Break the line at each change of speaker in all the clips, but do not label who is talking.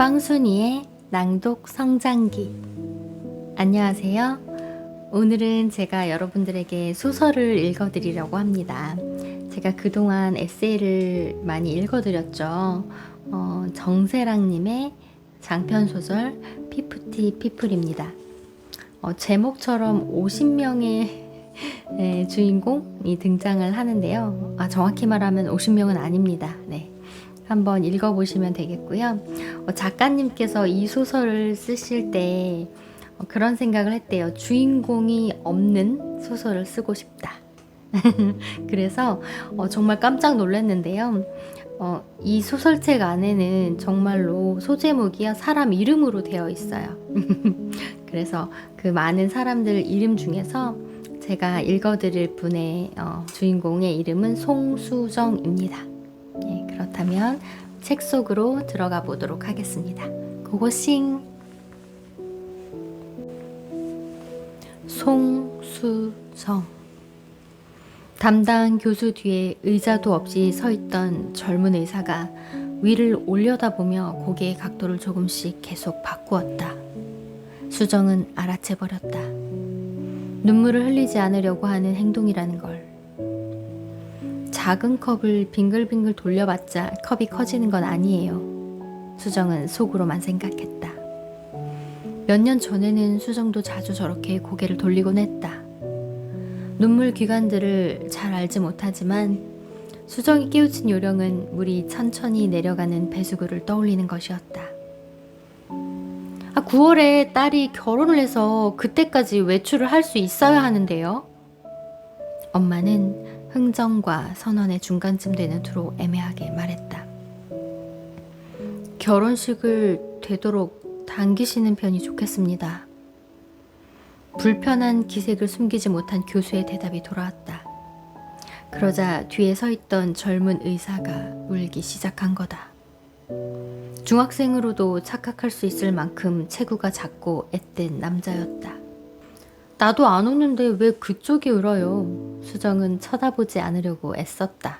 빵순이의 낭독 성장기. 안녕하세요. 오늘은 제가 여러분들에게 소설을 읽어드리려고 합니다. 제가 그동안 에세이를 많이 읽어드렸죠. 정세랑님의 장편소설 피프티 피플입니다. 제목처럼 50명의 주인공이 등장을 하는데요. 정확히 말하면 50명은 아닙니다. 네. 한번 읽어보시면 되겠고요. 작가님께서 이 소설을 쓰실 때 그런 생각을 했대요. 주인공이 없는 소설을 쓰고 싶다. 그래서 정말 깜짝 놀랐는데요. 이 소설책 안에는 정말로 소제목이 사람 이름으로 되어 있어요. 그래서 그 많은 사람들 이름 중에서 제가 읽어드릴 분의 주인공의 이름은 송수정입니다. 네, 그렇다면 책 속으로 들어가 보도록 하겠습니다. 고고싱. 송수정. 담당 교수 뒤에 의자도 없이 서 있던 젊은 의사가 위를 올려다보며 고개의 각도를 조금씩 계속 바꾸었다. 수정은 알아채버렸다. 눈물을 흘리지 않으려고 하는 행동이라는 걸. 작은 컵을 빙글빙글 돌려봤자 컵이 커지는 건 아니에요. 수정은 속으로만 생각했다. 몇 년 전에는 수정도 자주 저렇게 고개를 돌리곤 했다. 눈물 기관들을 잘 알지 못하지만 수정이 깨우친 요령은 물이 천천히 내려가는 배수구를 떠올리는 것이었다. 9월에 딸이 결혼을 해서 그때까지 외출을 할 수 있어야 하는데요. 엄마는 흥정과 선언의 중간쯤 되는 투로 애매하게 말했다. 결혼식을 되도록 당기시는 편이 좋겠습니다. 불편한 기색을 숨기지 못한 교수의 대답이 돌아왔다. 그러자 뒤에 서 있던 젊은 의사가 울기 시작한 거다. 중학생으로도 착각할 수 있을 만큼 체구가 작고 앳된 남자였다. 나도 안 우는데 왜 그쪽이 울어요? 수정은 쳐다보지 않으려고 애썼다.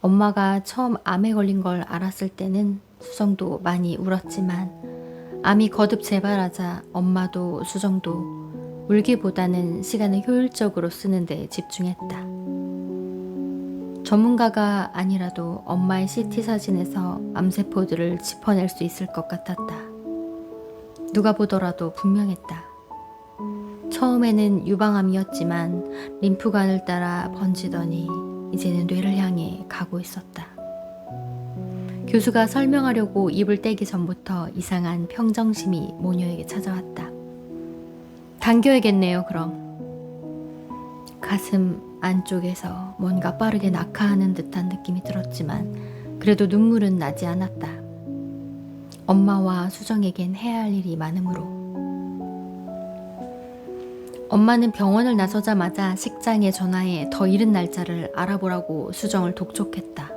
엄마가 처음 암에 걸린 걸 알았을 때는 수정도 많이 울었지만 암이 거듭 재발하자 엄마도 수정도 울기보다는 시간을 효율적으로 쓰는 데 집중했다. 전문가가 아니라도 엄마의 CT 사진에서 암세포들을 짚어낼 수 있을 것 같았다. 누가 보더라도 분명했다. 처음에는 유방암이었지만 림프관을 따라 번지더니 이제는 뇌를 향해 가고 있었다. 교수가 설명하려고 입을 떼기 전부터 이상한 평정심이 모녀에게 찾아왔다. 당겨야겠네요, 그럼. 가슴 안쪽에서 뭔가 빠르게 낙하하는 듯한 느낌이 들었지만 그래도 눈물은 나지 않았다. 엄마와 수정에겐 해야 할 일이 많으므로. 엄마는 병원을 나서자마자 식장에 전화해 더 이른 날짜를 알아보라고 수정을 독촉했다.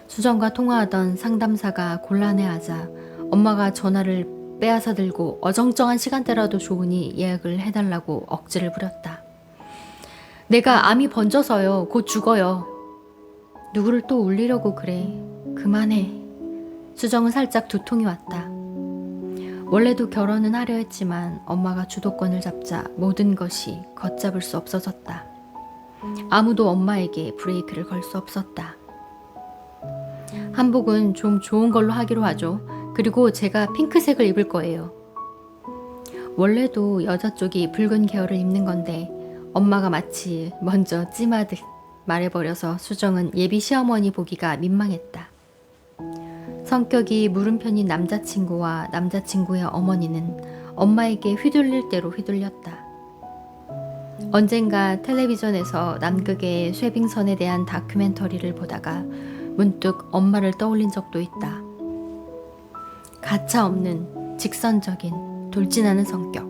수정과 통화하던 상담사가 곤란해하자 엄마가 전화를 빼앗아 들고 어정쩡한 시간대라도 좋으니 예약을 해달라고 억지를 부렸다. 내가 암이 번져서요. 곧 죽어요. 누구를 또 울리려고 그래. 그만해. 수정은 살짝 두통이 왔다. 원래도 결혼은 하려 했지만 엄마가 주도권을 잡자 모든 것이 걷잡을 수 없어졌다. 아무도 엄마에게 브레이크를 걸 수 없었다. 한복은 좀 좋은 걸로 하기로 하죠. 그리고 제가 핑크색을 입을 거예요. 원래도 여자 쪽이 붉은 계열을 입는 건데 엄마가 마치 먼저 찜하듯 말해버려서 수정은 예비 시어머니 보기가 민망했다. 성격이 물음편인 남자친구와 남자친구의 어머니는 엄마에게 휘둘릴 대로 휘둘렸다. 언젠가 텔레비전에서 남극의 쇠빙선에 대한 다큐멘터리를 보다가 문득 엄마를 떠올린 적도 있다. 가차없는 직선적인 돌진하는 성격.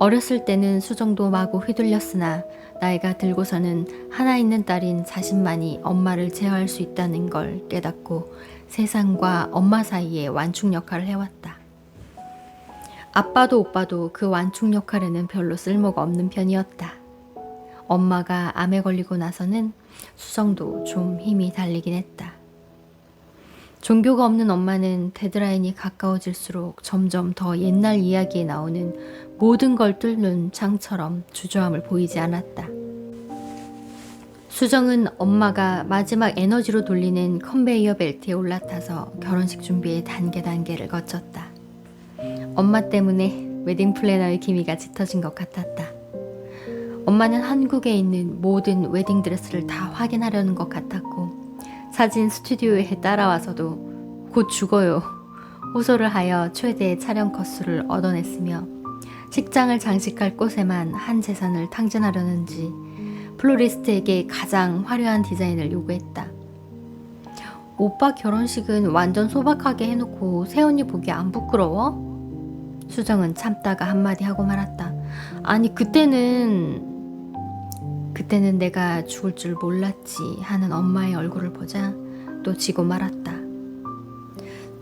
어렸을 때는 수정도 마구 휘둘렸으나 나이가 들고서는 하나 있는 딸인 자신만이 엄마를 제어할 수 있다는 걸 깨닫고 세상과 엄마 사이에 완충 역할을 해왔다. 아빠도 오빠도 그 완충 역할에는 별로 쓸모가 없는 편이었다. 엄마가 암에 걸리고 나서는 수정도 좀 힘이 달리긴 했다. 종교가 없는 엄마는 데드라인이 가까워질수록 점점 더 옛날 이야기에 나오는 모든 걸 뚫는 창처럼 주저함을 보이지 않았다. 수정은 엄마가 마지막 에너지로 돌리는 컨베이어 벨트에 올라타서 결혼식 준비의 단계를 거쳤다. 엄마 때문에 웨딩 플래너의 기미가 짙어진 것 같았다. 엄마는 한국에 있는 모든 웨딩 드레스를 다 확인하려는 것 같았고 사진 스튜디오에 따라와서도 곧 죽어요 호소를 하여 최대의 촬영 컷수를 얻어냈으며 식장을 장식할 꽃에만 한 재산을 탕진하려는지 플로리스트에게 가장 화려한 디자인을 요구했다. 오빠 결혼식은 완전 소박하게 해놓고 새언니 보기 안 부끄러워? 수정은 참다가 한마디 하고 말았다. 아니 그때는 내가 죽을 줄 몰랐지 하는 엄마의 얼굴을 보자 또 지고 말았다.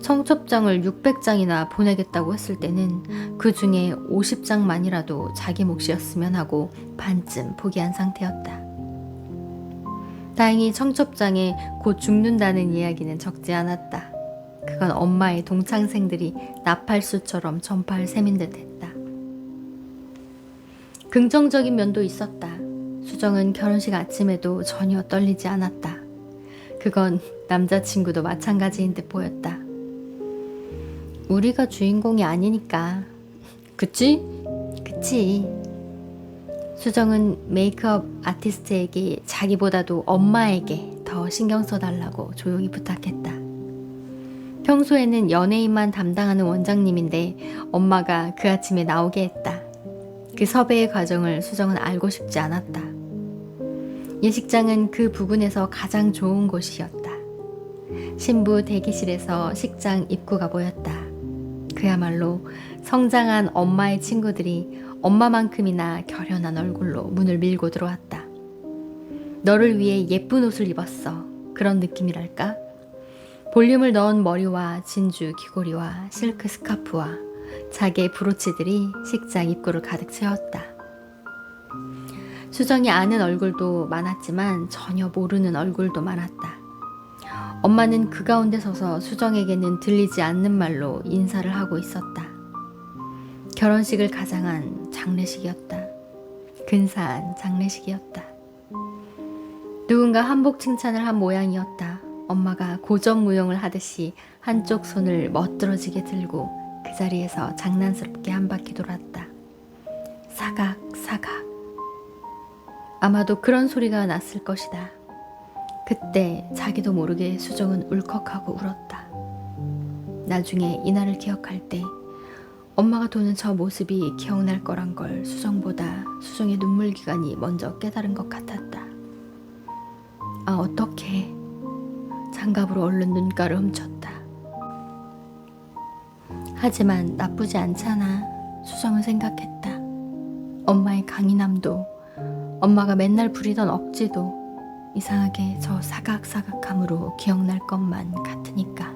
청첩장을 600장이나 보내겠다고 했을 때는 그 중에 50장만이라도 자기 몫이었으면 하고 반쯤 포기한 상태였다. 다행히 청첩장에 곧 죽는다는 이야기는 적지 않았다. 그건 엄마의 동창생들이 나팔수처럼 전파할 셈인 듯 했다. 긍정적인 면도 있었다. 수정은 결혼식 아침에도 전혀 떨리지 않았다. 그건 남자친구도 마찬가지인 듯 보였다. 우리가 주인공이 아니니까. 그치? 그치. 수정은 메이크업 아티스트에게 자기보다도 엄마에게 더 신경 써달라고 조용히 부탁했다. 평소에는 연예인만 담당하는 원장님인데 엄마가 그 아침에 나오게 했다. 그 섭외의 과정을 수정은 알고 싶지 않았다. 예식장은 그 부근에서 가장 좋은 곳이었다. 신부 대기실에서 식장 입구가 보였다. 그야말로 성장한 엄마의 친구들이 엄마만큼이나 결연한 얼굴로 문을 밀고 들어왔다. 너를 위해 예쁜 옷을 입었어. 그런 느낌이랄까? 볼륨을 넣은 머리와 진주 귀고리와 실크 스카프와 자개의 브로치들이 식장 입구를 가득 채웠다. 수정이 아는 얼굴도 많았지만 전혀 모르는 얼굴도 많았다. 엄마는 그 가운데 서서 수정에게는 들리지 않는 말로 인사를 하고 있었다. 결혼식을 가장한 장례식이었다. 근사한 장례식이었다. 누군가 한복 칭찬을 한 모양이었다. 엄마가 고전무용을 하듯이 한쪽 손을 멋들어지게 들고 그 자리에서 장난스럽게 한 바퀴 돌았다. 사각 사각. 아마도 그런 소리가 났을 것이다. 그때 자기도 모르게 수정은 울컥하고 울었다. 나중에 이날을 기억할 때 엄마가 도는 저 모습이 기억날 거란 걸 수정보다 수정의 눈물기관이 먼저 깨달은 것 같았다. 아 어떡해. 장갑으로 얼른 눈가를 훔쳤다. 하지만 나쁘지 않잖아. 수정은 생각했다. 엄마의 강인함도 엄마가 맨날 부리던 억지도 이상하게 저 사각사각함으로 기억날 것만 같으니까.